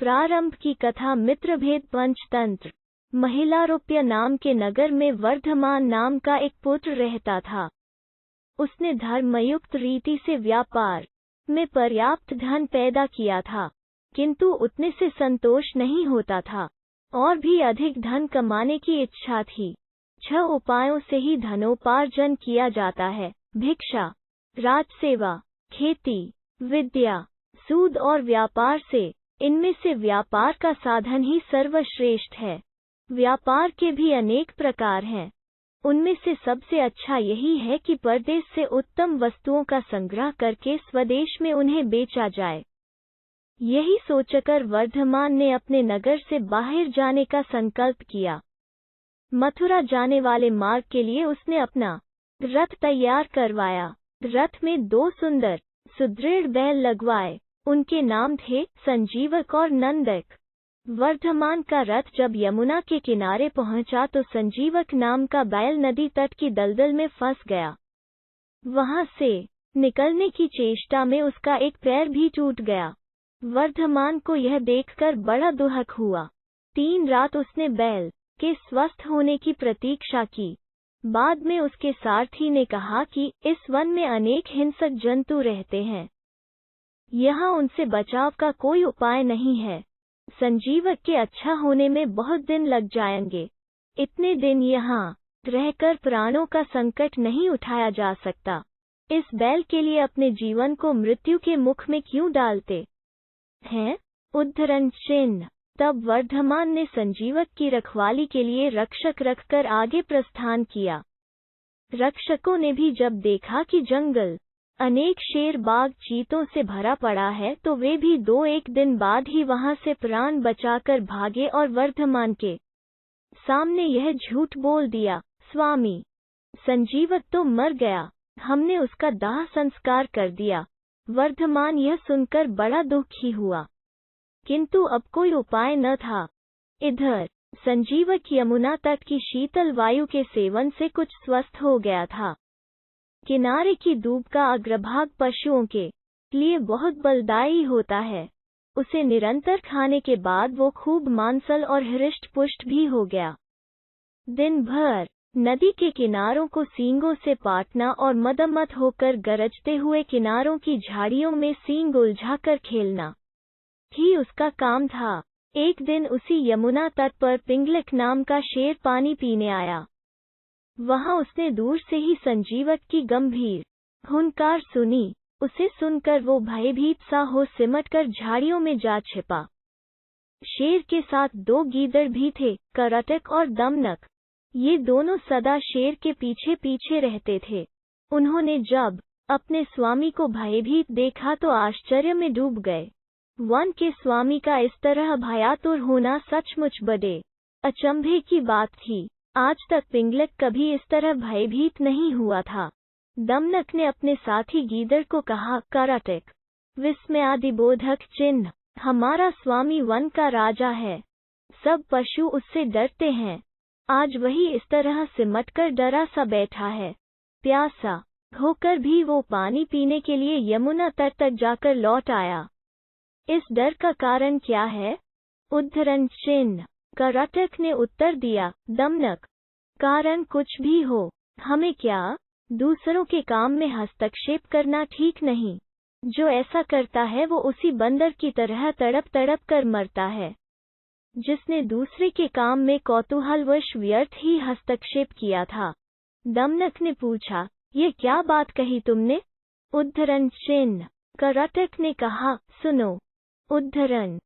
प्रारंभ की कथा मित्रभेद पंचतंत्र। महिलारोप्य नाम के नगर में वर्धमान नाम का एक पुत्र रहता था। उसने धर्मयुक्त रीति से व्यापार में पर्याप्त धन पैदा किया था, किंतु उतने से संतोष नहीं होता था और भी अधिक धन कमाने की इच्छा थी। 6 उपायों से ही धनोपार्जन किया जाता है: भिक्षा, राजसेवा, खेती, विद्या, सूद और व्यापार से। इनमें से व्यापार का साधन ही सर्वश्रेष्ठ है। व्यापार के भी अनेक प्रकार हैं। उनमें से सबसे अच्छा यही है कि परदेश से उत्तम वस्तुओं का संग्रह करके स्वदेश में उन्हें बेचा जाए। यही सोचकर वर्धमान ने अपने नगर से बाहर जाने का संकल्प किया। मथुरा जाने वाले मार्ग के लिए उसने अपना रथ तैयार करवाया। रथ में 2 सुंदर सुदृढ़ बैल लगवाए। उनके नाम थे संजीवक और नंदक। वर्धमान का रथ जब यमुना के किनारे पहुंचा तो संजीवक नाम का बैल नदी तट की दलदल में फंस गया। वहां से निकलने की चेष्टा में उसका एक पैर भी टूट गया। वर्धमान को यह देखकर बड़ा दुख हुआ। 3 रात उसने बैल के स्वस्थ होने की प्रतीक्षा की। बाद में उसके सारथी ने कहा कि इस वन में अनेक हिंसक जंतु रहते हैं, यहाँ उनसे बचाव का कोई उपाय नहीं है। संजीवक के अच्छा होने में बहुत दिन लग जाएंगे। इतने दिन यहाँ रहकर प्राणों का संकट नहीं उठाया जा सकता। इस बैल के लिए अपने जीवन को मृत्यु के मुख में क्यों डालते हैं? उद्धरण चिन्ह। तब वर्धमान ने संजीवक की रखवाली के लिए रक्षक रखकर आगे प्रस्थान किया। रक्षकों ने भी जब देखा कि जंगल अनेक शेर बाघ चीतों से भरा पड़ा है तो वे भी 2-1 दिन बाद ही वहां से प्राण बचाकर भागे और वर्धमान के सामने यह झूठ बोल दिया, स्वामी, संजीवक तो मर गया, हमने उसका दाह संस्कार कर दिया। वर्धमान यह सुनकर बड़ा दुखी हुआ, किंतु अब कोई उपाय न था। इधर संजीवक यमुना तट की शीतल वायु के सेवन से कुछ स्वस्थ हो गया था। किनारे की दूब का अग्रभाग पशुओं के लिए बहुत बलदायी होता है। उसे निरंतर खाने के बाद वो खूब मांसल और हृष्ट पुष्ट भी हो गया। दिन भर नदी के किनारों को सींगों से पाटना और मदमत होकर गरजते हुए किनारों की झाड़ियों में सींग उलझाकर खेलना ही उसका काम था। एक दिन उसी यमुना तट पर पिंगलक नाम का शेर पानी पीने आया। वहां उसने दूर से ही संजीवक की गंभीर हुंकार सुनी। उसे सुनकर वो भयभीत सा हो सिमटकर झाड़ियों में जा छिपा। शेर के साथ 2 गीदड़ भी थे, करटक और दमनक। ये दोनों सदा शेर के पीछे पीछे रहते थे। उन्होंने जब अपने स्वामी को भयभीत देखा तो आश्चर्य में डूब गए। वन के स्वामी का इस तरह भयातुर होना सचमुच बड़े अचंभे की बात थी। आज तक पिंगलक कभी इस तरह भयभीत नहीं हुआ था। दमनक ने अपने साथी गीदड़ को कहा, करटक, विस्मयादिबोधक चिन्ह, हमारा स्वामी वन का राजा है, सब पशु उससे डरते हैं। आज वही इस तरह सिमटकर डरा सा बैठा है। प्यासा होकर भी वो पानी पीने के लिए यमुना तट तक जाकर लौट आया। इस डर का कारण क्या है? उद्धरण चिन्ह। करटक ने उत्तर दिया, दमनक, कारण कुछ भी हो, हमें क्या, दूसरों के काम में हस्तक्षेप करना ठीक नहीं। जो ऐसा करता है वो उसी बंदर की तरह तड़प तड़प कर मरता है, जिसने दूसरे के काम में कौतूहलवश व्यर्थ ही हस्तक्षेप किया था। दमनक ने पूछा, ये क्या बात कही तुमने? उद्धरण चिन्ह। करटक ने कहा, सुनो। उद्धरण